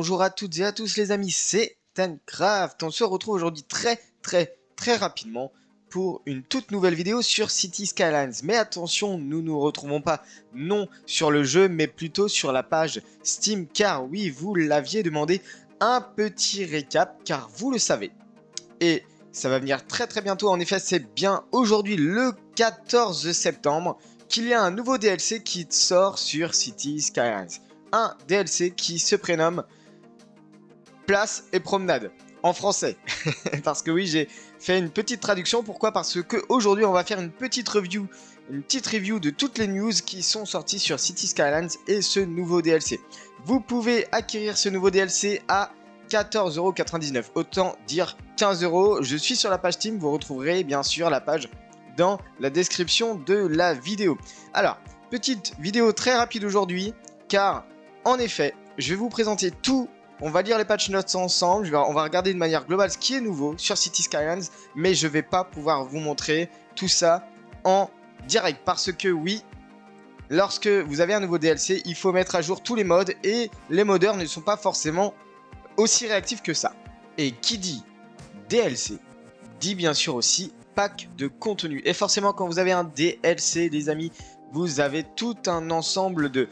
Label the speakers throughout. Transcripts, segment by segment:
Speaker 1: bonjour à toutes et à tous les amis, c'est Tancraft. On se retrouve aujourd'hui très rapidement pour une toute nouvelle vidéo sur Cities Skylines. Mais attention, nous nous retrouvons pas non sur le jeu, mais plutôt sur la page Steam. Car oui, vous l'aviez demandé, un petit récap, car vous le savez. Et ça va venir très bientôt, en effet c'est bien aujourd'hui le 14 septembre qu'il y a un nouveau DLC qui sort sur Cities Skylines. Un DLC qui se prénomme Place et Promenade, en français. Parce que oui, j'ai fait une petite traduction. Pourquoi? Parce que aujourd'hui, on va faire une petite review de toutes les news qui sont sorties sur Cities Skylines et ce nouveau DLC. Vous pouvez acquérir ce nouveau DLC à 14,99 €. Autant dire 15 €. Je suis sur la page Steam, vous retrouverez bien sûr la page dans la description de la vidéo. Alors, petite vidéo très rapide aujourd'hui, car en effet, je vais vous présenter tout. On va lire les patch notes ensemble, on va regarder de manière globale ce qui est nouveau sur Cities Skylines, mais je ne vais pas pouvoir vous montrer tout ça en direct, parce que oui, lorsque vous avez un nouveau DLC, il faut mettre à jour tous les modes, et les modeurs ne sont pas forcément aussi réactifs que ça. Et qui dit DLC, dit bien sûr aussi pack de contenu. Et forcément, quand vous avez un DLC, les amis, vous avez tout un ensemble de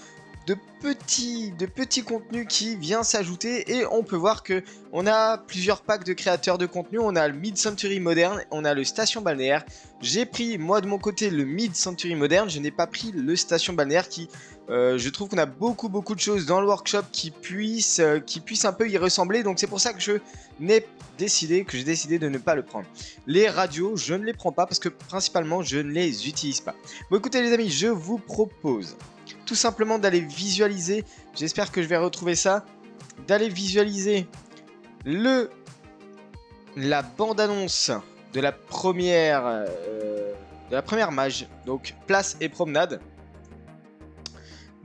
Speaker 1: petits contenus qui vient s'ajouter, et on peut voir que on a plusieurs packs de créateurs de contenu. On a le Mid-Century moderne, on a le Station balnéaire. J'ai pris moi de mon côté le Mid-Century moderne, je n'ai pas pris le Station balnéaire qui je trouve qu'on a beaucoup de choses dans le workshop qui puissent un peu y ressembler, donc c'est pour ça que j'ai décidé de ne pas le prendre. Les radios, je ne les prends pas parce que principalement je ne les utilise pas. Bon, écoutez les amis, je vous propose tout simplement d'aller visualiser, j'espère que je vais retrouver ça, d'aller visualiser la bande-annonce de la première mage, donc Place et Promenade.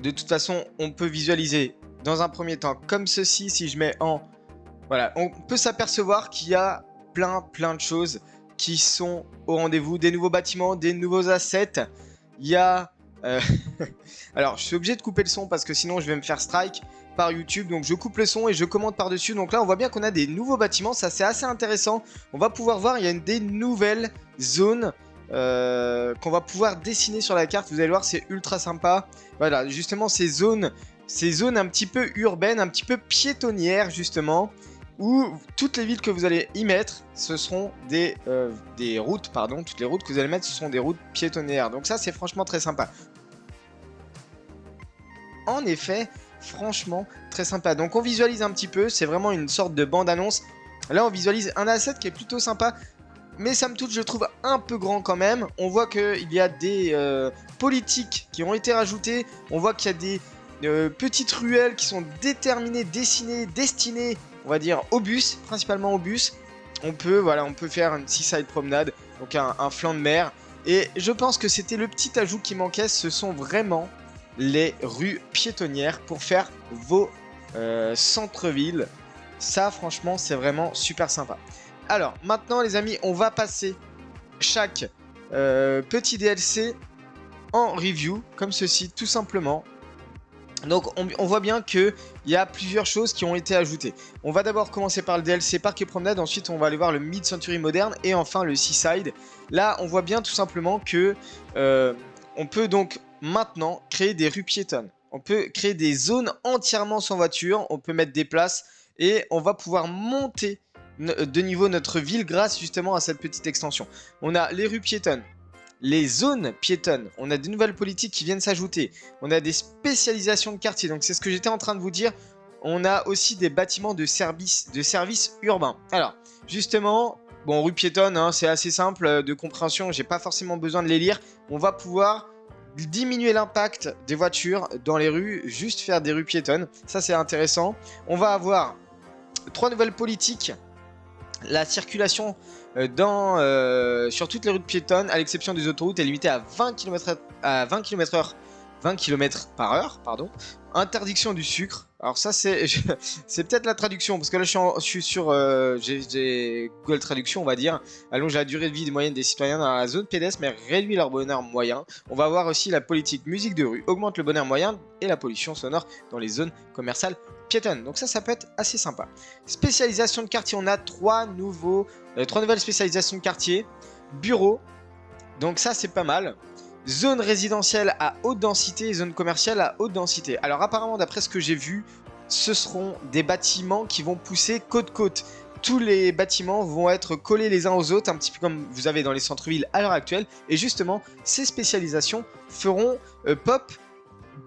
Speaker 1: De toute façon, on peut visualiser dans un premier temps comme ceci. Si je mets en... Voilà, on peut s'apercevoir qu'il y a plein de choses qui sont au rendez-vous, des nouveaux bâtiments, des nouveaux assets. Il y a... Alors, je suis obligé de couper le son parce que sinon je vais me faire strike par YouTube. Donc, je coupe le son et je commente par-dessus. Donc là, on voit bien qu'on a des nouveaux bâtiments. Ça, c'est assez intéressant. On va pouvoir voir, il y a des nouvelles zones qu'on va pouvoir dessiner sur la carte. Vous allez voir, c'est ultra sympa. Voilà, justement, ces zones un petit peu urbaines, un petit peu piétonnières, justement, où toutes les villes que vous allez y mettre, ce seront des routes, pardon, toutes les routes que vous allez mettre, ce sont des routes piétonnières. Donc ça, c'est franchement très sympa. En effet, franchement, très sympa. Donc on visualise un petit peu, c'est vraiment une sorte de bande-annonce. Là, on visualise un asset qui est plutôt sympa, mais somme toute, je trouve un peu grand quand même. On voit qu'il y a des politiques qui ont été rajoutées. On voit qu'il y a des petites ruelles qui sont déterminées, dessinées, destinées, on va dire, au bus, principalement au bus. On peut faire une seaside promenade, donc un flanc de mer. Et je pense que c'était le petit ajout qui manquait. Ce sont vraiment les rues piétonnières pour faire vos centres-villes. Ça, franchement, c'est vraiment super sympa. Alors, maintenant, les amis, on va passer chaque petit DLC en review, comme ceci, tout simplement. Donc, on voit bien qu'il y a plusieurs choses qui ont été ajoutées. On va d'abord commencer par le DLC Parc et Promenade, ensuite on va aller voir le Mid-Century moderne, et enfin le Seaside. Là, on voit bien tout simplement que on peut donc maintenant créer des rues piétonnes. On peut créer des zones entièrement sans voiture, on peut mettre des places, et on va pouvoir monter de niveau notre ville grâce justement à cette petite extension. On a les rues piétonnes, les zones piétonnes, on a des nouvelles politiques qui viennent s'ajouter, on a des spécialisations de quartier, donc c'est ce que j'étais en train de vous dire. On a aussi des bâtiments de services urbains. Alors, justement, bon, rue piétonne, hein, c'est assez simple de compréhension, j'ai pas forcément besoin de les lire. On va pouvoir diminuer l'impact des voitures dans les rues, juste faire des rues piétonnes, ça c'est intéressant. On va avoir 3 nouvelles politiques. La circulation sur toutes les routes piétonnes, à l'exception des autoroutes, est limitée à 20 km/h. Pardon. Interdiction du sucre. Alors ça, c'est peut-être la traduction, parce que là, je suis sur j'ai Google Traduction, on va dire. Allonge la durée de vie moyenne des citoyens dans la zone pédestre, mais réduit leur bonheur moyen. On va voir aussi la politique musique de rue, augmente le bonheur moyen et la pollution sonore dans les zones commerciales piétonne. Donc ça peut être assez sympa. Spécialisation de quartier, on a trois nouvelles spécialisations de quartier. Bureau, donc ça c'est pas mal. Zone résidentielle à haute densité et zone commerciale à haute densité. Alors apparemment d'après ce que j'ai vu, ce seront des bâtiments qui vont pousser côte-côte. Tous les bâtiments vont être collés les uns aux autres, un petit peu comme vous avez dans les centres-villes à l'heure actuelle. Et justement, ces spécialisations feront pop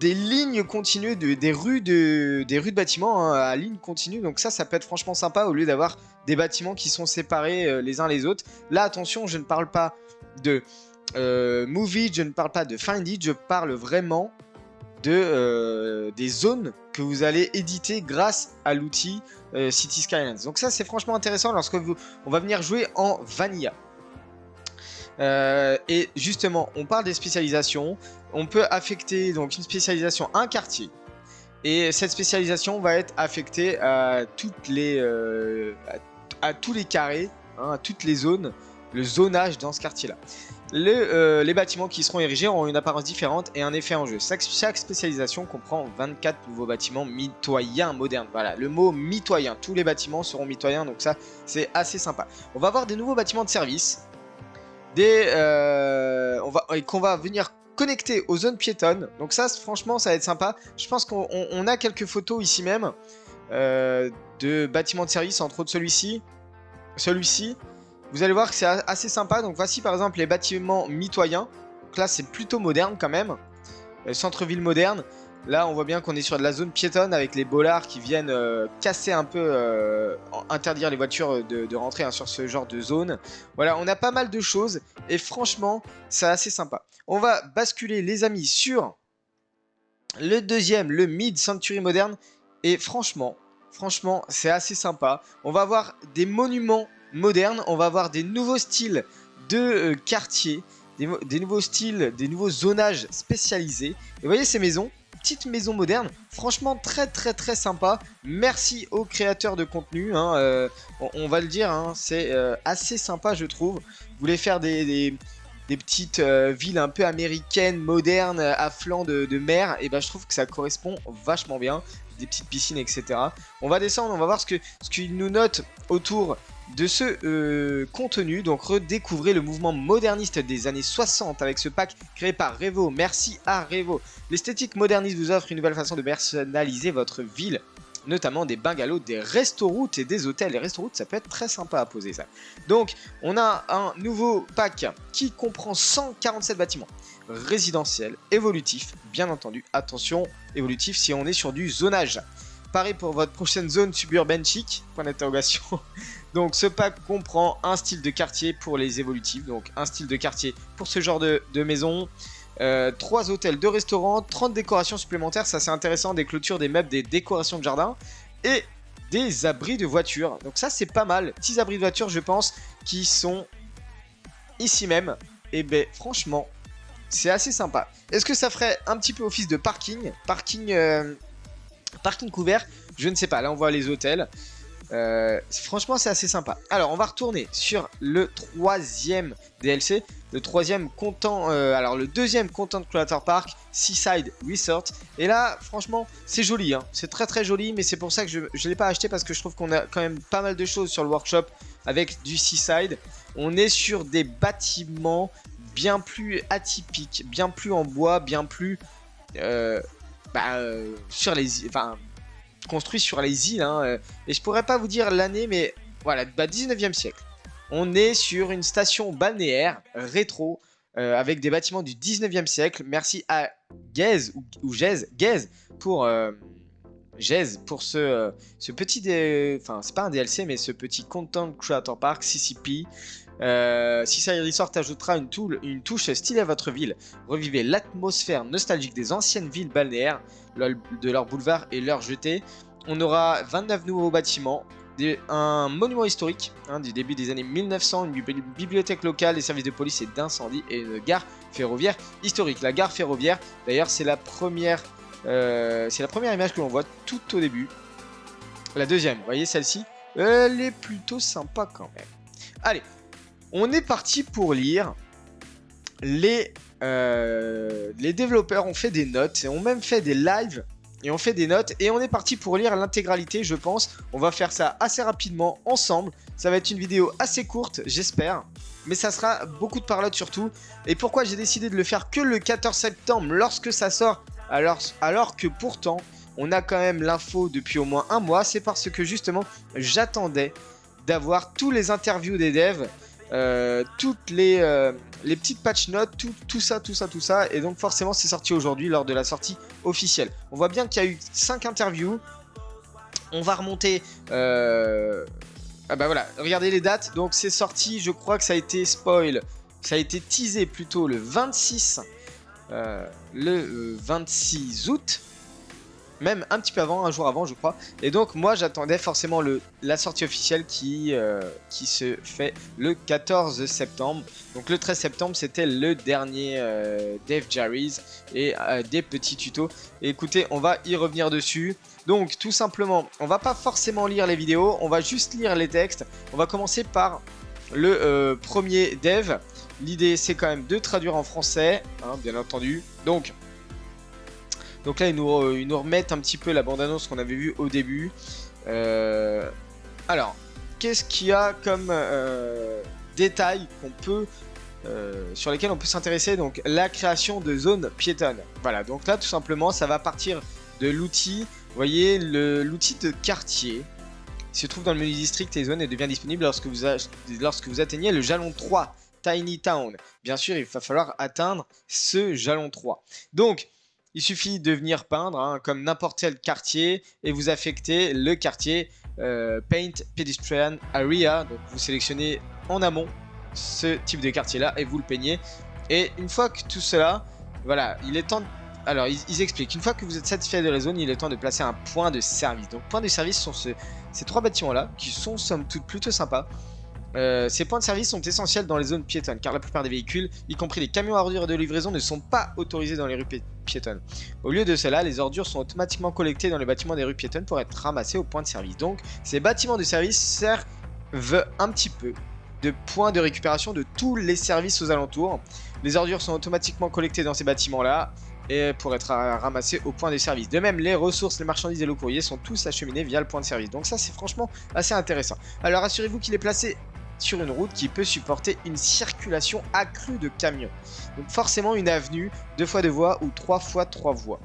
Speaker 1: des lignes continues, des rues de bâtiments hein, à ligne continue. Donc ça peut être franchement sympa au lieu d'avoir des bâtiments qui sont séparés les uns les autres. Là, attention, je ne parle pas de Move It, je ne parle pas de Find It, je parle vraiment des zones que vous allez éditer grâce à l'outil City Skylines. Donc ça, c'est franchement intéressant lorsque on va venir jouer en Vanilla. Et justement, on parle des spécialisations. On peut affecter donc une spécialisation à un quartier. Et cette spécialisation va être affectée à tous les carrés, hein, à toutes les zones, le zonage dans ce quartier-là. Les bâtiments qui seront érigés auront une apparence différente et un effet en jeu. Chaque spécialisation comprend 24 nouveaux bâtiments mitoyens modernes. Voilà, le mot mitoyen. Tous les bâtiments seront mitoyens, donc ça, c'est assez sympa. On va avoir des nouveaux bâtiments de service. Qu'on va venir connecter aux zones piétonnes. Donc ça, franchement, ça va être sympa. Je pense qu'on a quelques photos ici même de bâtiments de service, entre autres celui-ci. Vous allez voir que c'est assez sympa. Donc voici par exemple les bâtiments mitoyens. Donc là, c'est plutôt moderne quand même. Centre-ville moderne. Là, on voit bien qu'on est sur de la zone piétonne avec les bollards qui viennent casser un peu, interdire les voitures de rentrer hein, sur ce genre de zone. Voilà, on a pas mal de choses et franchement, c'est assez sympa. On va basculer, les amis, sur le deuxième, le Mid-Century moderne. Et franchement, c'est assez sympa. On va avoir des monuments modernes, on va avoir des nouveaux styles de quartier, des nouveaux styles, des nouveaux zonages spécialisés. Et vous voyez ces maisons ? Petite maison moderne, franchement très sympa. Merci aux créateurs de contenu, hein, on va le dire, hein, c'est assez sympa je trouve. Vous voulez faire des petites villes un peu américaines, modernes, à flanc de mer, et ben je trouve que ça correspond vachement bien. Des petites piscines, etc. On va descendre, on va voir ce qu'ils nous notent autour de ce contenu. Donc redécouvrez le mouvement moderniste des années 60 avec ce pack créé par Revo. Merci à Revo. L'esthétique moderniste vous offre une nouvelle façon de personnaliser votre ville, notamment des bungalows, des restoroutes et des hôtels. Les restoroutes, ça peut être très sympa à poser ça. Donc on a un nouveau pack qui comprend 147 bâtiments résidentiels, évolutifs, bien entendu. Attention, évolutif si on est sur du zonage. Pareil pour votre prochaine zone suburbaine chic, point d'interrogation. Donc ce pack comprend un style de quartier pour les évolutifs, donc un style de quartier pour ce genre de maison, 3 hôtels, 2 restaurants, 30 décorations supplémentaires, ça c'est intéressant, des clôtures, des meubles, des décorations de jardin, et des abris de voitures. Donc ça c'est pas mal, petits abris de voitures je pense, qui sont ici même, et ben franchement, c'est assez sympa. Est-ce que ça ferait un petit peu office de parking couvert? Je ne sais pas, là on voit les hôtels. Franchement c'est assez sympa. Alors on va retourner sur le troisième DLC, le troisième le deuxième Content Creator Park, Seaside Resort. Et là franchement c'est joli, hein. C'est très joli, mais c'est pour ça que je ne l'ai pas acheté, parce que je trouve qu'on a quand même pas mal de choses sur le workshop avec du Seaside. On est sur des bâtiments bien plus atypiques, bien plus en bois, bien plus construit sur les îles, hein, et je pourrais pas vous dire l'année, mais voilà, 19e siècle. On est sur une station balnéaire rétro avec des bâtiments du 19e siècle. Merci à Gaze pour ce petit c'est pas un DLC, mais ce petit Content Creator Park CCP. Seaside Resort ajoutera une touche stylée à votre ville. Revivez l'atmosphère nostalgique des anciennes villes balnéaires, de leurs boulevards et leurs jetées. On aura 29 nouveaux bâtiments, un monument historique du début des années 1900, une bibliothèque locale, des services de police et d'incendie, et une gare ferroviaire historique. La gare ferroviaire, d'ailleurs, c'est la première image que l'on voit tout au début. La deuxième, vous voyez celle-ci, elle est plutôt sympa quand même. Allez, on est parti pour lire. Les développeurs ont fait des notes et ont même fait des lives et on fait des notes et on est parti pour lire l'intégralité, je pense. On va faire ça assez rapidement ensemble. Ça va être une vidéo assez courte, j'espère. Mais ça sera beaucoup de parlotte surtout. Et pourquoi j'ai décidé de le faire que le 14 septembre lorsque ça sort, alors que pourtant on a quand même l'info depuis au moins un mois. C'est parce que justement j'attendais d'avoir tous les interviews des devs, toutes les petites patch notes, tout ça. Et donc forcément c'est sorti aujourd'hui lors de la sortie officielle. On voit bien qu'il y a eu 5 interviews. On va remonter... Ah bah voilà, regardez les dates. Donc c'est sorti, je crois que ça a été spoil. Ça a été teasé plutôt le 26 août. Même un petit peu avant, un jour avant je crois. Et donc moi j'attendais forcément la sortie officielle qui se fait le 14 septembre. Donc le 13 septembre c'était le dernier Dev Diaries et des petits tutos. Et écoutez, on va y revenir dessus. Donc tout simplement, on va pas forcément lire les vidéos, on va juste lire les textes. On va commencer par le premier dev. L'idée c'est quand même de traduire en français, hein, bien entendu. Donc là, ils nous remettent un petit peu la bande-annonce qu'on avait vue au début. Alors, qu'est-ce qu'il y a comme détails sur lesquels on peut s'intéresser? Donc, la création de zones piétonnes. Voilà, donc là, tout simplement, ça va partir de l'outil. Vous voyez, l'outil de quartier. Il se trouve dans le menu district et zone et devient disponible lorsque vous atteignez le jalon 3, Tiny Town. Bien sûr, il va falloir atteindre ce jalon 3. Donc, il suffit de venir peindre, hein, comme n'importe quel quartier, et vous affectez le quartier Paint Pedestrian Area. Donc vous sélectionnez en amont ce type de quartier là et vous le peignez. Et une fois que tout cela, voilà, il est temps de... Alors ils expliquent, une fois que vous êtes satisfait de la zone, il est temps de placer un point de service. Donc point de service sont ces 3 bâtiments là, qui sont somme toute plutôt sympas. Ces points de service sont essentiels dans les zones piétonnes car la plupart des véhicules, y compris les camions à ordures de livraison, ne sont pas autorisés dans les rues piétonnes. Au lieu de cela, les ordures sont automatiquement collectées dans les bâtiments des rues piétonnes pour être ramassées au point de service. Donc ces bâtiments de service servent un petit peu de points de récupération de tous les services aux alentours. Les ordures sont automatiquement collectées dans ces bâtiments là et pour être ramassées au point de service. De même, les ressources, les marchandises et le courrier sont tous acheminés via le point de service. Donc ça c'est franchement assez intéressant. Alors assurez-vous qu'il est placé sur une route qui peut supporter une circulation accrue de camions. Donc forcément une avenue, 2 fois 2 voies ou 3 fois 3 voies.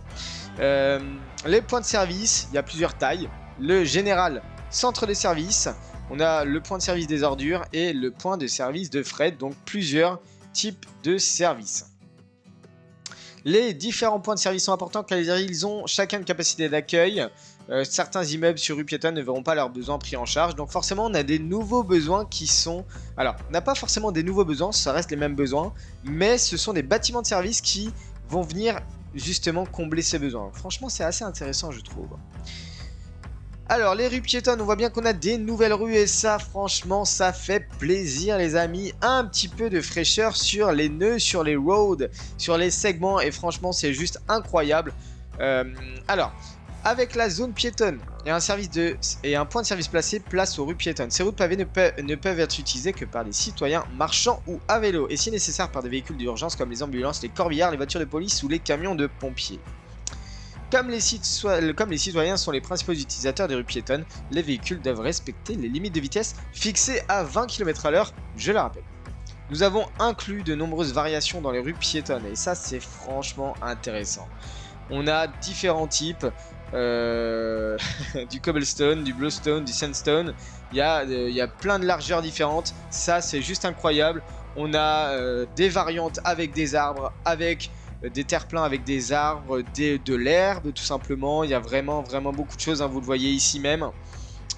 Speaker 1: Les points de service, il y a plusieurs tailles. Le général, centre de service. On a le point de service des ordures et le point de service de fret. Donc plusieurs types de services. Les différents points de service sont importants car ils ont chacun une capacité d'accueil. Certains immeubles sur rue piétonne ne verront pas leurs besoins pris en charge. Donc forcément, on a des nouveaux besoins qui sont... Alors, on n'a pas forcément des nouveaux besoins, ça reste les mêmes besoins. Mais ce sont des bâtiments de service qui vont venir justement combler ces besoins. Franchement, c'est assez intéressant, je trouve. Alors, les rues piétonnes, on voit bien qu'on a des nouvelles rues et ça, franchement, ça fait plaisir, les amis. Un petit peu de fraîcheur sur les nœuds, sur les roads, sur les segments et franchement, c'est juste incroyable. Alors, avec la zone piétonne et un point de service placé, place aux rues piétonnes. Ces routes pavées ne peuvent être utilisées que par des citoyens marchant ou à vélo et si nécessaire par des véhicules d'urgence comme les ambulances, les corbillards, les voitures de police ou les camions de pompiers. Comme les citoyens sont les principaux utilisateurs des rues piétonnes, les véhicules doivent respecter les limites de vitesse fixées à 20 km/h, je le rappelle. Nous avons inclus de nombreuses variations dans les rues piétonnes et ça c'est franchement intéressant. On a différents types, du cobblestone, du bluestone, du sandstone, il y a plein de largeurs différentes, ça c'est juste incroyable. On a des variantes avec des arbres, avec des terre-pleins avec des arbres, de l'herbe tout simplement, il y a vraiment beaucoup de choses, hein, vous le voyez ici même.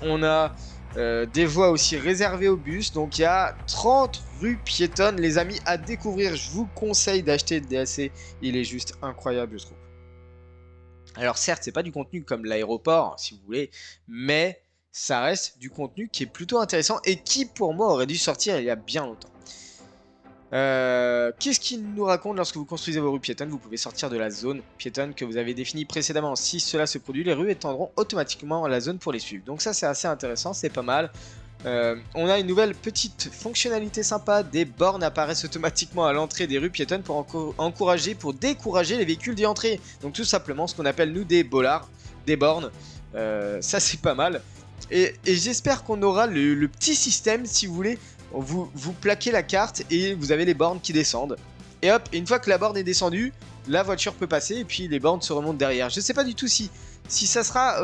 Speaker 1: On a des voies aussi réservées aux bus, donc il y a 30 rues piétonnes les amis à découvrir, je vous conseille d'acheter le DLC, il est juste incroyable je trouve. Alors certes c'est pas du contenu comme l'aéroport si vous voulez, mais ça reste du contenu qui est plutôt intéressant et qui pour moi aurait dû sortir il y a bien longtemps. Qu'est-ce qu'il nous raconte? Lorsque vous construisez vos rues piétonnes, vous pouvez sortir de la zone piétonne que vous avez définie précédemment. Si cela se produit, les rues étendront automatiquement la zone pour les suivre. Donc ça c'est assez intéressant, c'est pas mal. On a une nouvelle petite fonctionnalité sympa, des bornes apparaissent automatiquement à l'entrée des rues piétonnes pour décourager les véhicules d'y entrer. Donc tout simplement ce qu'on appelle nous des bollards, des bornes, ça c'est pas mal. Et j'espère qu'on aura le petit système, si vous voulez, vous plaquez la carte et vous avez les bornes qui descendent. Et hop, une fois que la borne est descendue, la voiture peut passer et puis les bornes se remontent derrière. Je sais pas du tout si ça sera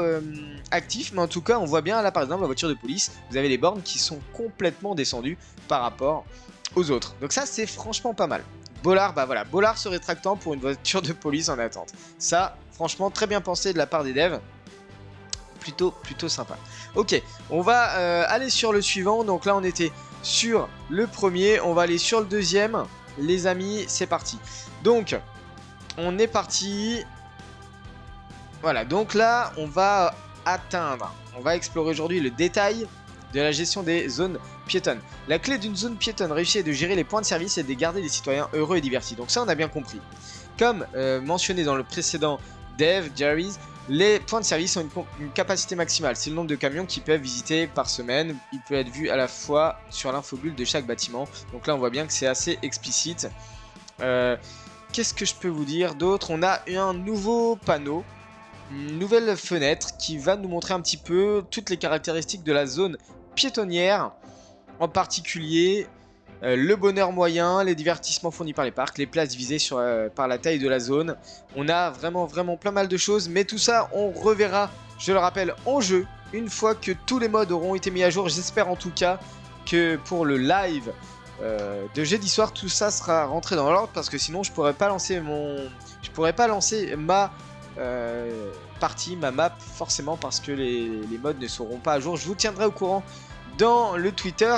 Speaker 1: actif, mais en tout cas on voit bien là par exemple la voiture de police, vous avez les bornes qui sont complètement descendues par rapport aux autres. Donc ça c'est franchement pas mal. Bollard, bah voilà, Bollard se rétractant pour une voiture de police en attente. Ça, franchement très bien pensé de la part des devs. Plutôt sympa. Ok, on va aller sur le suivant. Donc là on était sur le premier, on va aller sur le deuxième. Les amis, c'est parti. Donc, on est parti. Voilà, donc là, on va explorer aujourd'hui le détail de la gestion des zones piétonnes. La clé d'une zone piétonne réussie est de gérer les points de service et de garder les citoyens heureux et divertis. Donc ça, on a bien compris. Comme mentionné dans le précédent Dev Diaries, les points de service ont une capacité maximale. C'est le nombre de camions qu'ils peuvent visiter par semaine. Il peut être vu à la fois sur l'infobulle de chaque bâtiment. Donc là, on voit bien que c'est assez explicite. Qu'est-ce que je peux vous dire d'autre? On a un nouveau panneau, une nouvelle fenêtre qui va nous montrer un petit peu toutes les caractéristiques de la zone piétonnière. En particulier, le bonheur moyen, les divertissements fournis par les parcs, les places visées par la taille de la zone. On a vraiment plein mal de choses, mais tout ça on reverra, je le rappelle, en jeu, une fois que tous les modes auront été mis à jour. J'espère en tout cas que pour le live de jeudi soir, tout ça sera rentré dans l'ordre, parce que sinon je pourrais pas lancer ma partie, ma map, forcément, parce que les modes ne seront pas à jour. Je vous tiendrai au courant dans le Twitter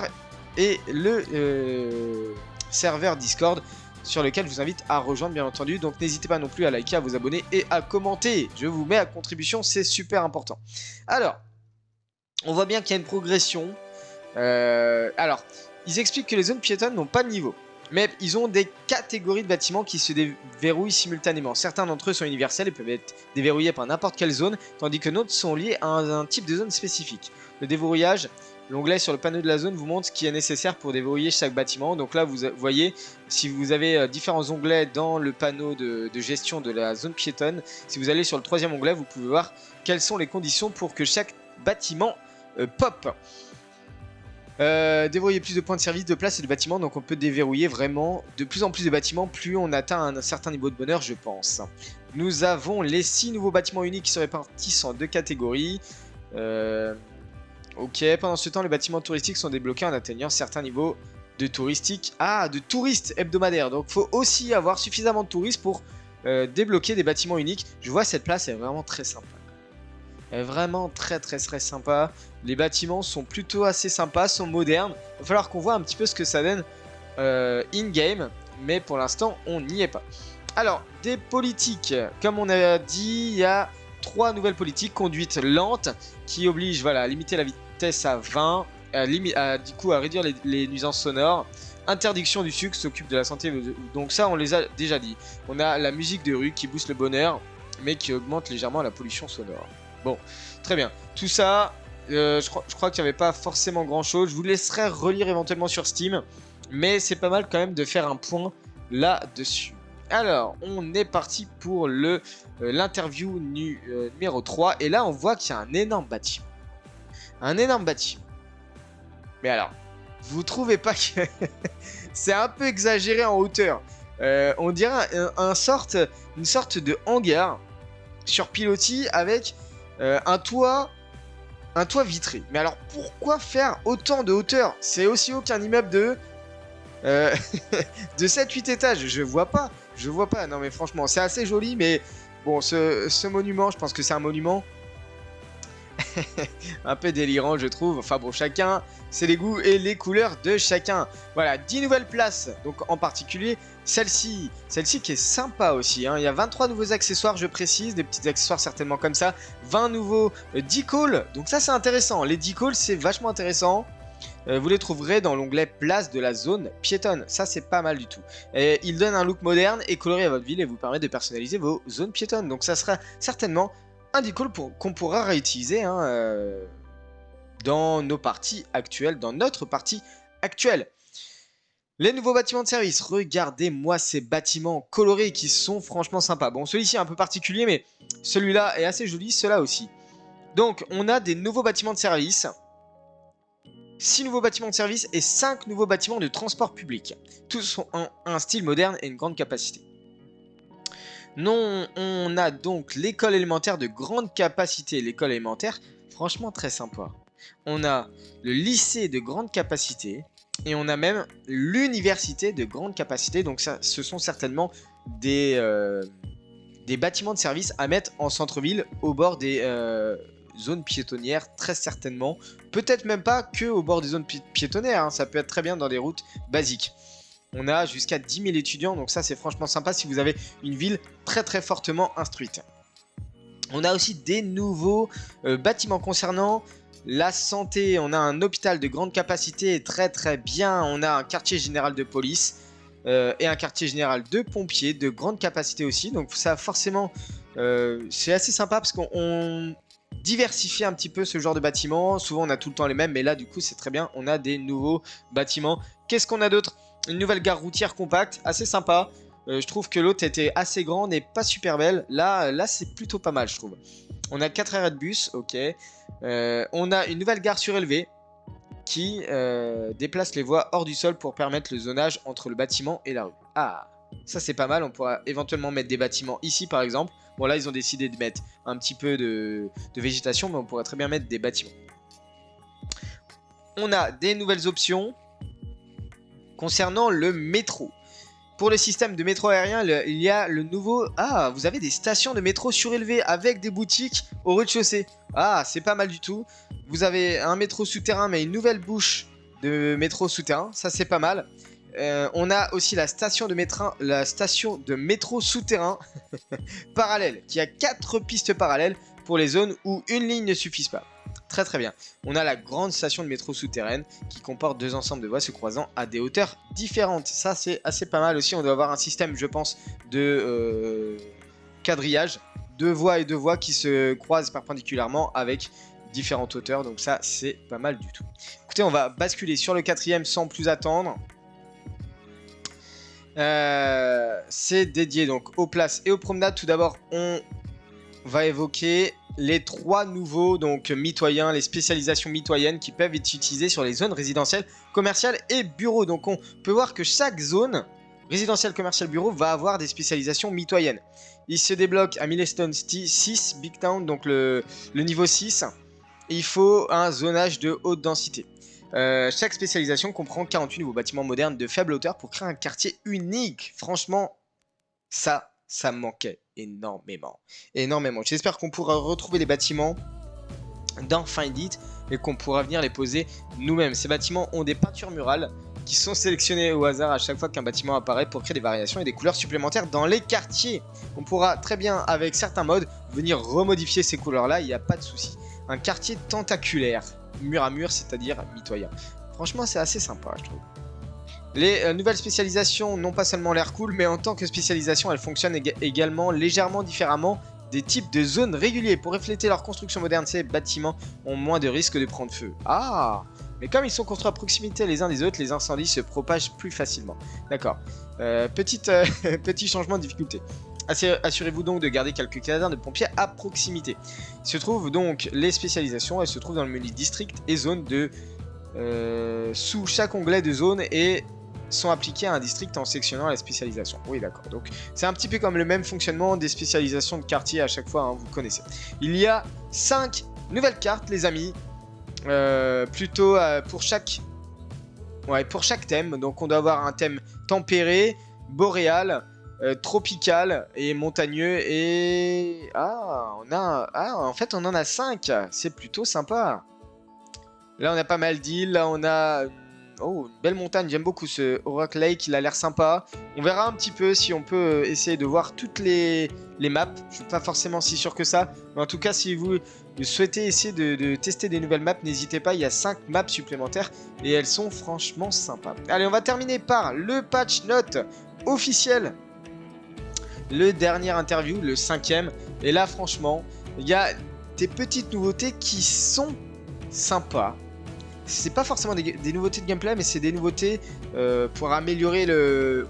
Speaker 1: et le serveur Discord, sur lequel je vous invite à rejoindre bien entendu. Donc n'hésitez pas non plus à liker, à vous abonner et à commenter. Je vous mets à contribution, c'est super important. Alors, on voit bien qu'il y a une progression. Alors, ils expliquent que les zones piétonnes n'ont pas de niveau, mais ils ont des catégories de bâtiments qui se déverrouillent simultanément. Certains d'entre eux sont universels et peuvent être déverrouillés par n'importe quelle zone, tandis que d'autres sont liés à un type de zone spécifique. Le déverrouillage, l'onglet sur le panneau de la zone vous montre ce qui est nécessaire pour déverrouiller chaque bâtiment. Donc là, vous voyez, si vous avez différents onglets dans le panneau de gestion de la zone piétonne, si vous allez sur le troisième onglet, vous pouvez voir quelles sont les conditions pour que chaque bâtiment pop. Déverrouiller plus de points de service, de place et de bâtiments. Donc on peut déverrouiller vraiment de plus en plus de bâtiments plus on atteint un certain niveau de bonheur, je pense. Nous avons les 6 nouveaux bâtiments uniques qui se répartissent en 2 catégories. Ok, pendant ce temps les bâtiments touristiques sont débloqués en atteignant certains niveaux de touristique. Ah, de touristes hebdomadaires. Donc faut aussi avoir suffisamment de touristes pour débloquer des bâtiments uniques. Je vois cette place est vraiment très sympa. Elle est vraiment très sympa. Les bâtiments sont plutôt assez sympas, sont modernes. Il va falloir qu'on voit un petit peu ce que ça donne in-game. Mais pour l'instant, on n'y est pas. Alors, des politiques. Comme on a dit, il y a 3 nouvelles politiques. Conduite lente, qui oblige à limiter la vitesse à 20. Du coup, à réduire les nuisances sonores. Interdiction du sucre, s'occupe de la santé. Donc ça, on les a déjà dit. On a la musique de rue qui booste le bonheur, mais qui augmente légèrement la pollution sonore. Bon, très bien. Tout ça, je crois qu'il n'y avait pas forcément grand chose. Je vous laisserai relire éventuellement sur Steam. Mais c'est pas mal quand même de faire un point là-dessus. Alors, on est parti pour l'interview numéro 3. Et là, on voit qu'il y a un énorme bâtiment. Un énorme bâtiment. Mais alors, vous trouvez pas que c'est un peu exagéré en hauteur? On dirait une sorte de hangar sur pilotis avec un toit vitré. Mais alors pourquoi faire autant de hauteur? C'est aussi haut qu'un immeuble de 7-8 étages. Je vois pas. Non mais franchement, c'est assez joli, mais bon, ce monument, je pense que c'est un monument un peu délirant, je trouve. Enfin bon, chacun, c'est les goûts et les couleurs de chacun. Voilà, 10 nouvelles places. Donc en particulier, celle-ci qui est sympa aussi. Hein. Il y a 23 nouveaux accessoires, je précise. Des petits accessoires certainement comme ça. 20 nouveaux decals. Donc ça, c'est intéressant. Les decals, c'est vachement intéressant. Vous les trouverez dans l'onglet place de la zone piétonne. Ça, c'est pas mal du tout. Et il donne un look moderne et coloré à votre ville et vous permet de personnaliser vos zones piétonnes. Donc ça sera certainement un decal qu'on pourra réutiliser dans nos parties actuelles, dans notre partie actuelle. Les nouveaux bâtiments de service, regardez-moi ces bâtiments colorés qui sont franchement sympas. Bon, celui-ci est un peu particulier, mais celui-là est assez joli, ceux-là aussi. Donc, on a des nouveaux bâtiments de service, 6 nouveaux bâtiments de service et 5 nouveaux bâtiments de transport public. Tous ont un style moderne et une grande capacité. Non, on a donc l'école élémentaire de grande capacité. L'école élémentaire, franchement très sympa. On a le lycée de grande capacité. Et on a même l'université de grande capacité. Donc ça, ce sont certainement des bâtiments de service à mettre en centre-ville au bord des zones piétonnières, très certainement. Peut-être même pas que au bord des zones piétonnières, hein. Ça peut être très bien dans des routes basiques. On a jusqu'à 10 000 étudiants, donc ça c'est franchement sympa si vous avez une ville très très fortement instruite. On a aussi des nouveaux bâtiments concernant la santé. On a un hôpital de grande capacité, très très bien. On a un quartier général de police et un quartier général de pompiers de grande capacité aussi. Donc ça forcément, c'est assez sympa parce qu'on diversifie un petit peu ce genre de bâtiments. Souvent on a tout le temps les mêmes, mais là du coup c'est très bien. On a des nouveaux bâtiments. Qu'est-ce qu'on a d'autre? Une nouvelle gare routière compacte, assez sympa. Je trouve que l'autre était assez grande et pas super belle. Là c'est plutôt pas mal, je trouve. On a 4 arrêts de bus, ok. On a une nouvelle gare surélevée qui déplace les voies hors du sol pour permettre le zonage entre le bâtiment et la rue. Ah, ça c'est pas mal. On pourra éventuellement mettre des bâtiments ici par exemple. Bon là ils ont décidé de mettre un petit peu de végétation, mais on pourrait très bien mettre des bâtiments. On a des nouvelles options concernant le métro. Pour le système de métro aérien, il y a le nouveau... Ah, vous avez des stations de métro surélevées avec des boutiques au rez-de-chaussée. Ah, c'est pas mal du tout. Vous avez un métro souterrain, mais une nouvelle bouche de métro souterrain. Ça, c'est pas mal. On a aussi la station de métro souterrain parallèle, qui a 4 pistes parallèles pour les zones où une ligne ne suffit pas. Très très bien. On a la grande station de métro souterraine qui comporte 2 ensembles de voies se croisant à des hauteurs différentes. Ça c'est assez pas mal aussi. On doit avoir un système, je pense, de quadrillage. 2 voies et 2 voies qui se croisent perpendiculairement avec différentes hauteurs. Donc ça c'est pas mal du tout. Écoutez, on va basculer sur le 4e sans plus attendre. C'est dédié donc aux places et aux promenades. Tout d'abord, on va évoquer les 3 nouveaux donc mitoyens, les spécialisations mitoyennes qui peuvent être utilisées sur les zones résidentielles, commerciales et bureaux. Donc on peut voir que chaque zone résidentielle, commerciale, bureau va avoir des spécialisations mitoyennes. Il se débloque à Milestone 6, Big Town, donc le niveau 6. Il faut un zonage de haute densité. Chaque spécialisation comprend 48 nouveaux bâtiments modernes de faible hauteur pour créer un quartier unique. Franchement, ça me manquait énormément. J'espère qu'on pourra retrouver les bâtiments dans Find It et qu'on pourra venir les poser nous-mêmes. Ces bâtiments ont des peintures murales qui sont sélectionnées au hasard à chaque fois qu'un bâtiment apparaît pour créer des variations et des couleurs supplémentaires dans les quartiers. On pourra très bien, avec certains modes, venir remodifier ces couleurs-là, il n'y a pas de souci. Un quartier tentaculaire, mur à mur, c'est-à-dire mitoyen. Franchement, c'est assez sympa, je trouve. Les nouvelles spécialisations n'ont pas seulement l'air cool, mais en tant que spécialisation, elles fonctionnent également légèrement différemment des types de zones réguliers. Pour refléter leur construction moderne, ces bâtiments ont moins de risques de prendre feu. Ah, mais comme ils sont construits à proximité les uns des autres, les incendies se propagent plus facilement. D'accord. Petit changement de difficulté. Assurez-vous donc de garder quelques casernes de pompiers à proximité. Il se trouve donc les spécialisations, elles se trouvent dans le menu district et zone de... sous chaque onglet de zone et sont appliquées à un district en sectionnant la spécialisation. Oui, d'accord. Donc, c'est un petit peu comme le même fonctionnement des spécialisations de quartier à chaque fois, hein, vous connaissez. Il y a 5 nouvelles cartes, les amis. Plutôt pour chaque thème. Donc, on doit avoir un thème tempéré, boréal, tropical et montagneux. Et... en fait, on en a 5. C'est plutôt sympa. Là, on a pas mal d'îles. Là, on a... Oh, une belle montagne. J'aime beaucoup ce Rock Lake. Il a l'air sympa. On verra un petit peu si on peut essayer de voir toutes les maps. Je suis pas forcément si sûr que ça. Mais en tout cas, si vous souhaitez essayer de tester des nouvelles maps, n'hésitez pas. Il y a 5 maps supplémentaires. Et elles sont franchement sympas. Allez, on va terminer par le patch note officiel. Le dernier interview, le 5e. Et là, franchement, il y a des petites nouveautés qui sont sympas. C'est pas forcément des nouveautés de gameplay, mais c'est des nouveautés pour améliorer le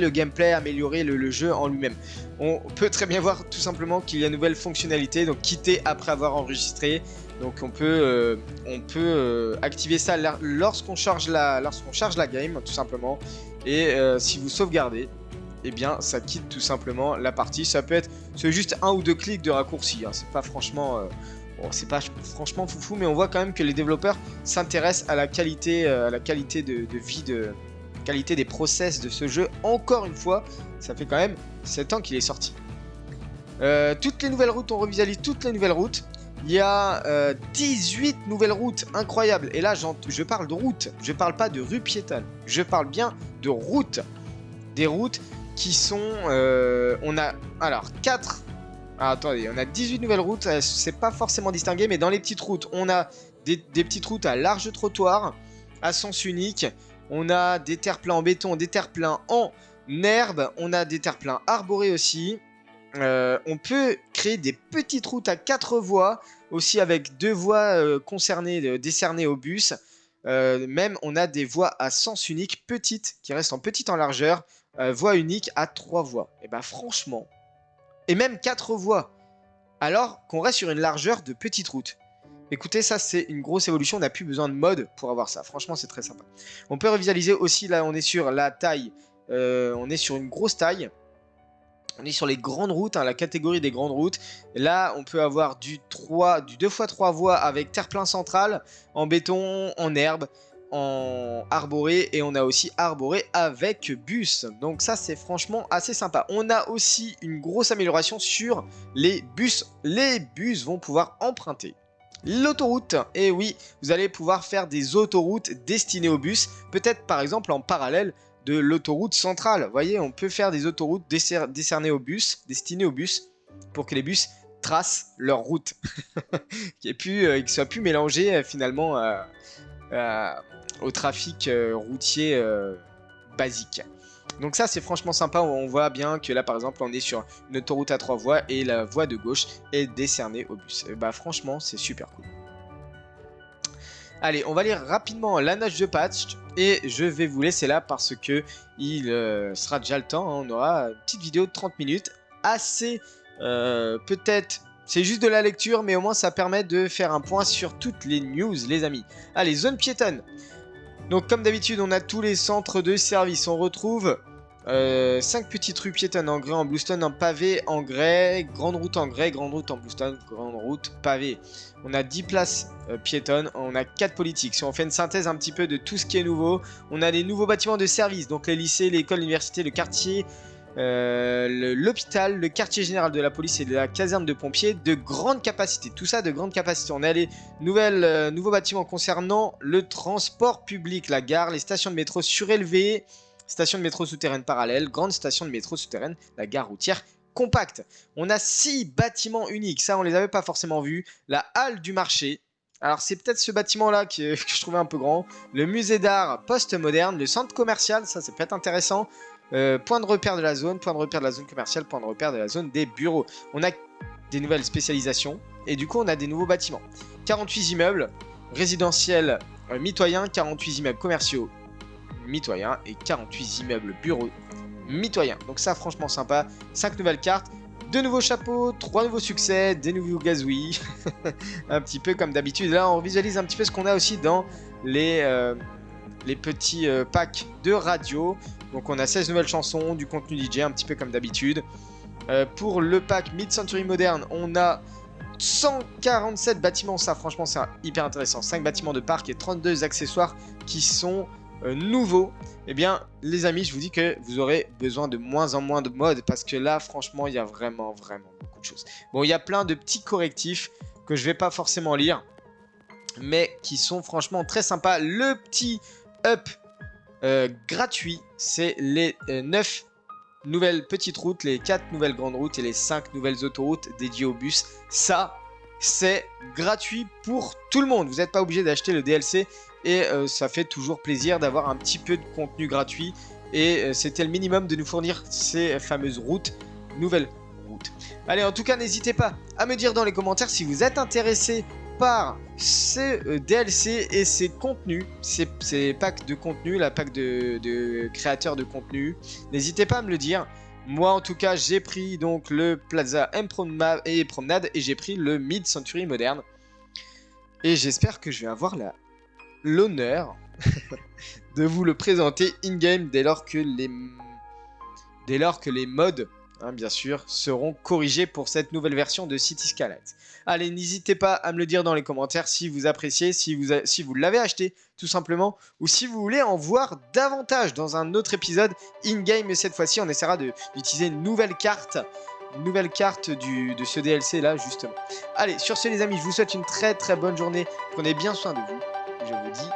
Speaker 1: gameplay, améliorer le jeu en lui-même. On peut très bien voir tout simplement qu'il y a une nouvelle fonctionnalité, donc quitter après avoir enregistré. Donc on peut activer ça lorsqu'on charge la game, tout simplement. Et si vous sauvegardez, eh bien ça quitte tout simplement la partie. C'est juste 1 ou 2 clics de raccourci, hein. C'est pas franchement... Bon, c'est pas franchement foufou, mais on voit quand même que les développeurs s'intéressent à la qualité de vie, qualité des process de ce jeu. Encore une fois, ça fait quand même 7 ans qu'il est sorti. Toutes les nouvelles routes, on revisualise toutes les nouvelles routes. Il y a 18 nouvelles routes, incroyables. Et là, je parle de routes, je parle pas de rue piétonne. Je parle bien de routes. Des routes qui sont... on a alors 4... Ah, attendez, on a 18 nouvelles routes, c'est pas forcément distingué, mais dans les petites routes, on a des petites routes à large trottoir, à sens unique, on a des terre-pleins en béton, des terre-pleins en herbe, on a des terre-pleins arborés aussi. On peut créer des petites routes à 4 voies, aussi avec 2 voies décernées au bus. Même on a des voies à sens unique, petites, qui restent petites en largeur, voie unique à 3 voies. Et bah franchement... Et même 4 voies, alors qu'on reste sur une largeur de petite route. Écoutez, ça c'est une grosse évolution, on n'a plus besoin de mode pour avoir ça. Franchement, c'est très sympa. On peut revisualiser aussi, là on est sur la taille, on est sur une grosse taille. On est sur les grandes routes, hein, la catégorie des grandes routes. Là, on peut avoir du 2x3 voies avec terre-plein central, en béton, en herbe, en arboré, et on a aussi arboré avec bus. Donc ça, c'est franchement assez sympa. On a aussi une grosse amélioration sur les bus. Les bus vont pouvoir emprunter l'autoroute. Et oui, vous allez pouvoir faire des autoroutes destinées aux bus, peut-être par exemple en parallèle de l'autoroute centrale. Vous voyez, on peut faire des autoroutes décernées aux bus, destinées aux bus, pour que les bus tracent leur route. Qu'ils soient plus mélangés finalement au trafic routier basique. Donc ça, c'est franchement sympa. On voit bien que là, par exemple, on est sur une autoroute à 3 voies et la voie de gauche est décernée au bus. Et bah franchement, c'est super cool. Allez, on va lire rapidement la note de patch et je vais vous laisser là parce que il sera déjà le temps, hein. On aura une petite vidéo de 30 minutes, assez peut-être, c'est juste de la lecture, mais au moins ça permet de faire un point sur toutes les news, les amis. Allez, zone piétonne. Donc comme d'habitude, on a tous les centres de service. On retrouve 5 petites rues piétonnes en grès, en bluestone, en pavé, en grès, grande route en grès, grande route en bluestone, grande route pavé. On a 10 places piétonnes, on a 4 politiques. Si on fait une synthèse un petit peu de tout ce qui est nouveau, on a les nouveaux bâtiments de service, donc les lycées, l'école, l'université, le quartier, l'hôpital, le quartier général de la police et de la caserne de pompiers de grande capacité. Tout ça de grande capacité. On a les nouveaux bâtiments concernant le transport public, la gare, les stations de métro surélevées, station de métro souterraine parallèle, grande station de métro souterraine, la gare routière compacte. On a 6 bâtiments uniques, ça on les avait pas forcément vus. La halle du marché, alors c'est peut-être ce bâtiment là que je trouvais un peu grand. Le musée d'art post-moderne, le centre commercial, ça peut être intéressant. Point de repère de la zone, point de repère de la zone commerciale, point de repère de la zone des bureaux. On a des nouvelles spécialisations et du coup on a des nouveaux bâtiments. 48 immeubles résidentiels mitoyens, 48 immeubles commerciaux mitoyens et 48 immeubles bureaux mitoyens. Donc ça franchement sympa. 5 nouvelles cartes, 2 nouveaux chapeaux, 3 nouveaux succès, des nouveaux gazouillis. Un petit peu comme d'habitude. Là on visualise un petit peu ce qu'on a aussi dans les petits packs de radio. Donc on a 16 nouvelles chansons, du contenu DJ, un petit peu comme d'habitude. Pour le pack Mid-Century Moderne, on a 147 bâtiments, ça franchement c'est hyper intéressant. 5 bâtiments de parc et 32 accessoires qui sont nouveaux. Eh bien les amis, je vous dis que vous aurez besoin de moins en moins de modes parce que là franchement il y a vraiment beaucoup de choses. Bon, il y a plein de petits correctifs que je vais pas forcément lire, mais qui sont franchement très sympas. Le petit up gratuit, c'est les 9 nouvelles petites routes, les 4 nouvelles grandes routes et les 5 nouvelles autoroutes dédiées aux bus. Ça, c'est gratuit pour tout le monde. Vous n'êtes pas obligé d'acheter le DLC et ça fait toujours plaisir d'avoir un petit peu de contenu gratuit. Et c'était le minimum de nous fournir ces fameuses routes, nouvelles routes. Allez, en tout cas, n'hésitez pas à me dire dans les commentaires si vous êtes intéressé par ces DLC et ces contenus, ces packs de contenu, la pack de créateurs de contenu. N'hésitez pas à me le dire. Moi en tout cas j'ai pris donc le Plaza et Promenade et j'ai pris le Mid-Century moderne. Et j'espère que je vais avoir l'honneur de vous le présenter in-game dès lors que les mods, hein, bien sûr, seront corrigés pour cette nouvelle version de City Skylines. Allez, n'hésitez pas à me le dire dans les commentaires si vous appréciez, si vous l'avez acheté, tout simplement, ou si vous voulez en voir davantage dans un autre épisode in-game. Et cette fois-ci, on essaiera d'utiliser une nouvelle carte de ce DLC là, justement. Allez, sur ce les amis, je vous souhaite une très très bonne journée. Prenez bien soin de vous. Je vous dis